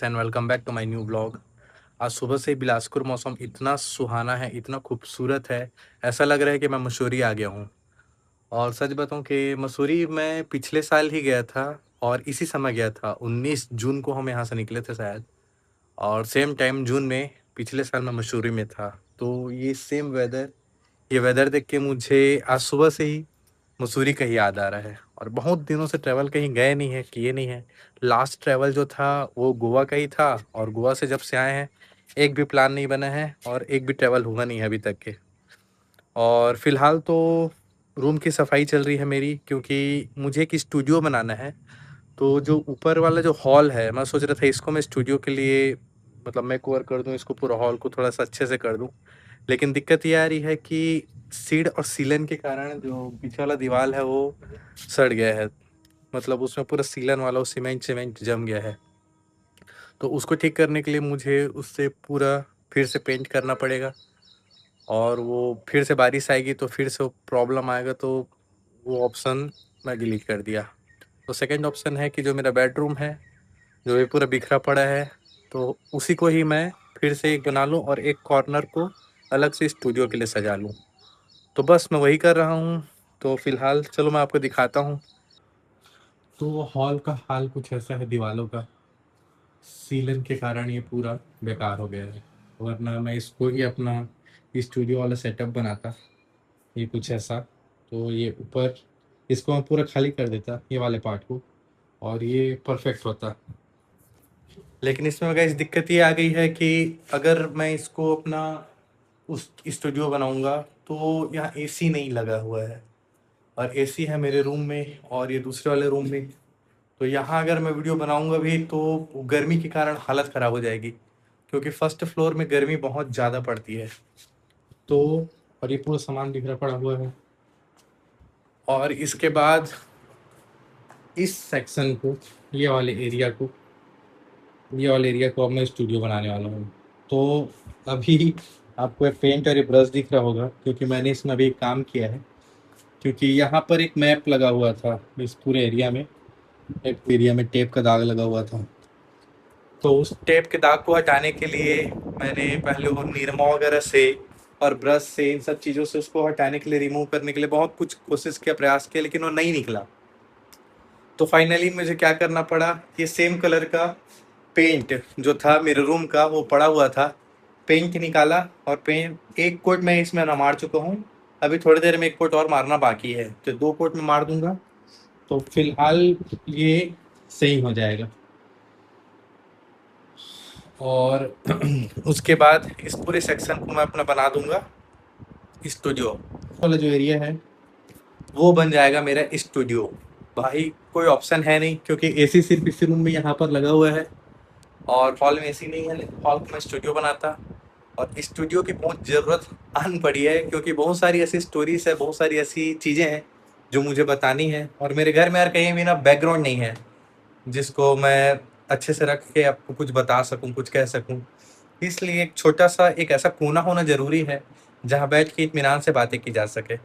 And welcome back to my new blog. आज सुबह से ही बिलासपुर मौसम इतना सुहाना है, इतना खूबसूरत है, ऐसा लग रहा है कि मैं मसूरी आ गया हूँ। और सच बताऊँ कि मसूरी मैं पिछले साल ही गया था और इसी समय गया था। 19 जून को हम यहाँ से निकले थे शायद, और सेम टाइम जून में पिछले साल मैं मसूरी में था। तो ये सेम वेदर, ये वेदर देख के मुझे आज सुबह से ही मसूरी का ही याद आ रहा है। और बहुत दिनों से ट्रैवल कहीं गए नहीं है, किए नहीं है। लास्ट ट्रैवल जो था वो गोवा का ही था, और गोवा से जब से आए हैं एक भी प्लान नहीं बना है और एक भी ट्रैवल हुआ नहीं है अभी तक के। और फिलहाल तो रूम की सफाई चल रही है मेरी, क्योंकि मुझे एक स्टूडियो बनाना है। तो जो ऊपर वाला जो हॉल है, मैं सोच रहा था इसको मैं स्टूडियो के लिए मतलब मैं कवर कर दूं, इसको पूरा हॉल को थोड़ा सा अच्छे से कर दूं। लेकिन दिक्कत ये आ रही है कि सीड और सीलन के कारण जो पीछे वाला दीवार है वो सड़ गया है। मतलब उसमें पूरा सीलन वाला वो सीमेंट सीमेंट जम गया है। तो उसको ठीक करने के लिए मुझे उससे पूरा फिर से पेंट करना पड़ेगा, और वो फिर से बारिश आएगी तो फिर से वो प्रॉब्लम आएगा। तो वो ऑप्शन मैं डिलीट कर दिया। तो सेकंड ऑप्शन है कि जो मेरा बेडरूम है, जो ये पूरा बिखरा पड़ा है, तो उसी को ही मैं फिर से एक बना लूँ और एक कॉर्नर को अलग से स्टूडियो के लिए सजा लूँ। तो बस मैं वही कर रहा हूँ। तो फिलहाल चलो मैं आपको दिखाता हूँ। तो हॉल का हाल कुछ ऐसा है, दीवालों का सीलन के कारण ये पूरा बेकार हो गया है, वरना मैं इसको ही अपना स्टूडियो वाला सेटअप बनाता। ये कुछ ऐसा, तो ये ऊपर इसको मैं पूरा खाली कर देता ये वाले पार्ट को, और ये परफेक्ट होता। लेकिन इसमें गाइस दिक्कत ये आ गई है कि अगर मैं इसको अपना उस स्टूडियो बनाऊंगा तो यहाँ एसी नहीं लगा हुआ है, और एसी है मेरे रूम में और ये दूसरे वाले रूम में। तो यहाँ अगर मैं वीडियो बनाऊंगा भी तो गर्मी के कारण हालत ख़राब हो जाएगी, क्योंकि फर्स्ट फ्लोर में गर्मी बहुत ज़्यादा पड़ती है। तो और ये पूरा सामान बिखरा पड़ा हुआ है। और इसके बाद इस सेक्शन को, ये वाले एरिया को, ये वाले एरिया को अब मैं स्टूडियो बनाने वाला हूँ। तो अभी आपको एक पेंट और ये ब्रश दिख रहा होगा, क्योंकि मैंने इसमें अभी काम किया है। क्योंकि यहाँ पर एक मैप लगा हुआ था इस पूरे एरिया में, एक एरिया में टेप का दाग लगा हुआ था। तो उस टेप के दाग को हटाने के लिए मैंने पहले वो निरमा वगैरह से और ब्रश से, इन सब चीज़ों से उसको हटाने के लिए, रिमूव करने के लिए बहुत कुछ कोशिश किया, प्रयास किया, लेकिन वो नहीं निकला। तो फाइनली मुझे क्या करना पड़ा, ये सेम कलर का पेंट जो था मेरे रूम का वो पड़ा हुआ था, पेंट निकाला और पेंट एक कोट मैं इसमें ना मार चुका हूँ। अभी थोड़ी देर में एक कोट और मारना बाकी है, तो 2 कोट में मार दूंगा। तो फिलहाल ये सही हो जाएगा। और उसके बाद इस पूरे सेक्शन को मैं अपना बना दूंगा स्टूडियो वाला। जो एरिया है वो बन जाएगा मेरा स्टूडियो। भाई कोई ऑप्शन है नहीं, क्योंकि एसी सिर्फ इसी रूम में यहाँ पर लगा हुआ है, और हॉल में एसी नहीं है, लेकिन हॉल को मैं स्टूडियो बनाता। और स्टूडियो की बहुत ज़रूरत आन पड़ी है, क्योंकि बहुत सारी ऐसी स्टोरीज है, बहुत सारी ऐसी चीज़ें हैं जो मुझे बतानी है। और मेरे घर में यार कहीं भी ना बैकग्राउंड नहीं है जिसको मैं अच्छे से रख के आपको कुछ बता सकूं, कुछ कह सकूं। इसलिए एक छोटा सा एक ऐसा कोना होना ज़रूरी है जहां बैठ के इत्मीनान से बातें की जा सके।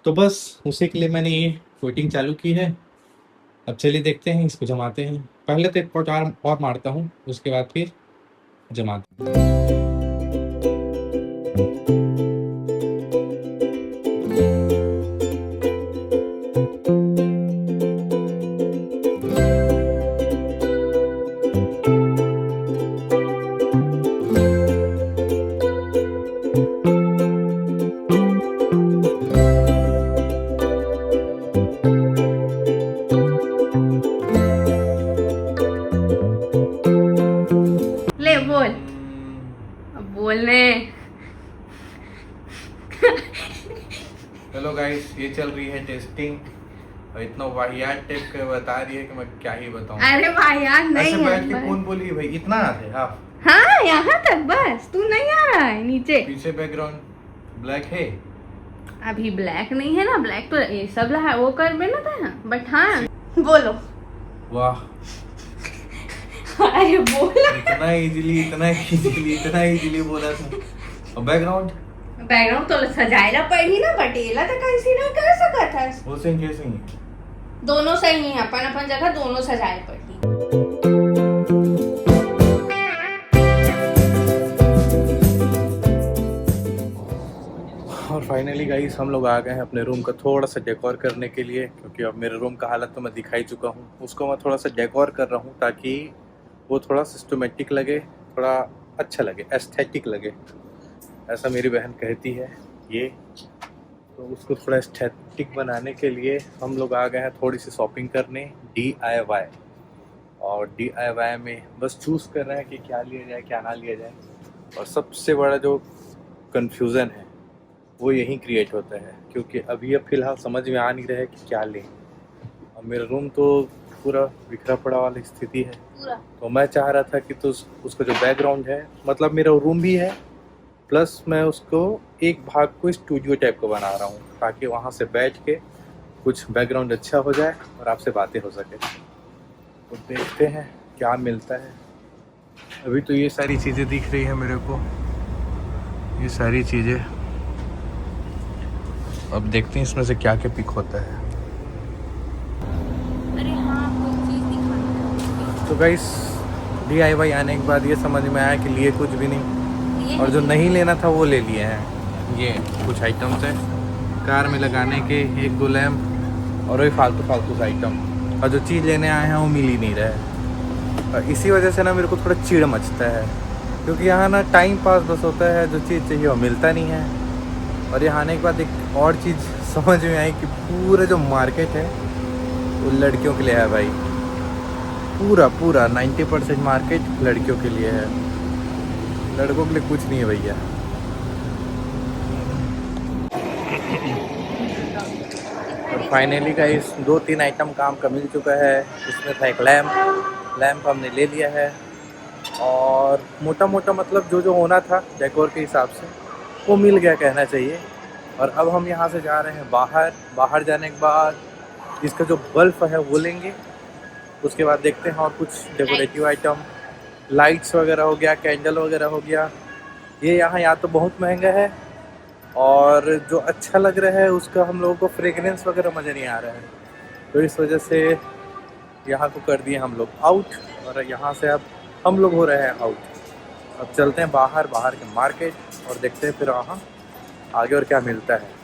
तो बस उसी के लिए मैंने ये कोटिंग चालू की है। अब चलिए देखते हैं, इसको जमाते हैं। पहले तो एक कोट और मारता हूँ, उसके बाद फिर जमाते हैं। ले बोल, अब बोलने। हेलो गाइस, ये चल रही है टेस्टिंग, और इतना वाहियात टाइप का बता रही है कि मैं क्या ही बताऊं। अरे भाई यार नहीं ऐसे है बैठ के बस। कौन बोली भाई, इतना आते हैं आप? हाँ यहाँ तक बस, तू नहीं आ रहा है नीचे। पीछे बैकग्राउंड ब्लैक है। अभी ब्लैक नहीं है ना, ब्लैक तो ये सब है वो कर में ना था, बट हाँ बोलो। वाह, अरे बोलो। इतना इजीली बोला था। और बैकग्राउंड बैकग्राउंड तो सजाएला पड़ी ना, बटेला तो कैसी नहीं कर सका था। वो सही कैसे ही? दोनों सही है, अपन अपन जगह दोनों सजाए पड़ी। फाइनली गाइस हम लोग आ गए हैं अपने रूम का थोड़ा सा डेकोर करने के लिए, क्योंकि अब मेरे रूम का हालत तो मैं दिखा ही चुका हूँ। उसको मैं थोड़ा सा डेकोर कर रहा हूँ ताकि वो थोड़ा सिस्टमेटिक लगे, थोड़ा अच्छा लगे, एस्थेटिक लगे, ऐसा मेरी बहन कहती है। ये तो उसको थोड़ा एस्थेटिक बनाने के लिए हम लोग आ गए हैं थोड़ी सी शॉपिंग करने, DIY। और DIY में बस चूज़ कर रहे हैं कि क्या लिया जाए क्या ना लिया जाए। और सबसे बड़ा जो कन्फ्यूज़न है वो यहीं क्रिएट होता है, क्योंकि अभी अब फ़िलहाल समझ में आ नहीं रहा है कि क्या लें। और मेरा रूम तो पूरा बिखरा पड़ा वाली स्थिति है, तो मैं चाह रहा था कि तो उसका जो बैकग्राउंड है, मतलब मेरा रूम भी है प्लस मैं उसको एक भाग को स्टूडियो टाइप का बना रहा हूँ, ताकि वहाँ से बैठ के कुछ बैकग्राउंड अच्छा हो जाए और आपसे बातें हो सके। तो देखते हैं क्या मिलता है। अभी तो ये सारी चीज़ें दिख रही है मेरे को, ये सारी चीज़ें। अब देखते हैं इसमें से क्या क्या पिक होता है। अरे हाँ, कोई चीज़ दिखाना तो गाइस DIY आने के बाद ये समझ में आया कि लिए कुछ भी नहीं, और जो नहीं लेना था वो ले लिए हैं। ये कुछ आइटम्स हैं कार में लगाने के, 1-2 लैम्प और वही फालतू से आइटम। और जो चीज़ लेने आए हैं वो मिल ही नहीं रहा है। और इसी वजह से ना मेरे को थोड़ा चिढ़ मचता है, क्योंकि यहाँ ना टाइम पास बस होता है, जो चीज़ चाहिए वो मिलता नहीं है। और यहाँ आने के बाद एक और चीज़ समझ में आई कि पूरा जो मार्केट है वो लड़कियों के लिए है भाई। पूरा 90% मार्केट लड़कियों के लिए है, लड़कों के लिए कुछ नहीं है भैया। और फाइनली का इस 2-3 आइटम काम का मिल चुका है। इसमें था एक लैम्प हमने ले लिया है, और मोटा मतलब जो होना था डेकोर के हिसाब से वो मिल गया कहना चाहिए। और अब हम यहाँ से जा रहे हैं बाहर जाने के बाद इसका जो बल्ब है वो लेंगे। उसके बाद देखते हैं और कुछ डेकोरेटिव आइटम, लाइट्स वगैरह हो गया, कैंडल वगैरह हो गया। ये यहाँ या तो बहुत महंगा है, और जो अच्छा लग रहा है उसका हम लोगों को फ्रेगरेंस वगैरह मज़ा नहीं आ रहा है। तो इस वजह से यहाँ को कर दिए हम लोग आउट, और यहाँ से अब हम लोग हो रहे हैं आउट। अब चलते हैं बाहर के मार्केट और देखते हैं फिर वहाँ आगे और क्या मिलता है।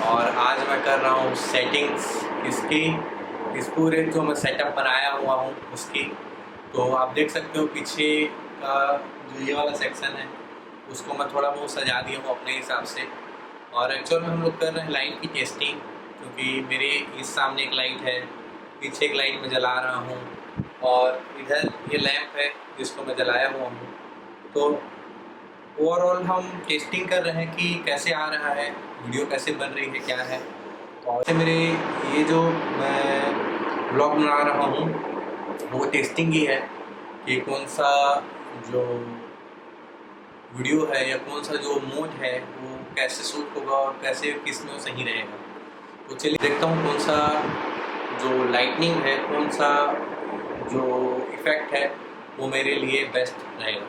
और आज मैं कर रहा हूँ सेटिंग्स इसकी, इस पूरे जो मैं सेटअप बनाया हुआ हूँ उसकी। तो आप देख सकते हो पीछे का जो ये वाला सेक्शन है उसको मैं थोड़ा बहुत सजा दिया हूँ अपने हिसाब से। और एक्चुअल में हम लोग कर रहे हैं लाइट की टेस्टिंग, क्योंकि मेरे इस सामने एक लाइट है, पीछे एक लाइट मैं जला रहा हूँ, और इधर ये लैंप है जिसको मैं जलाया हुआ हूँ। तो ओवरऑल हम टेस्टिंग कर रहे हैं कि कैसे आ रहा है, वीडियो कैसे बन रही है, क्या है। और मेरे ये जो मैं ब्लॉग बना रहा हूँ वो टेस्टिंग ही है कि कौन सा जो वीडियो है या कौन सा जो मोड है वो कैसे सूट होगा और कैसे किस में सही रहेगा। तो चलिए देखता हूँ कौन सा जो लाइटनिंग है, कौन सा जो इफ़ेक्ट है वो मेरे लिए बेस्ट रहेगा।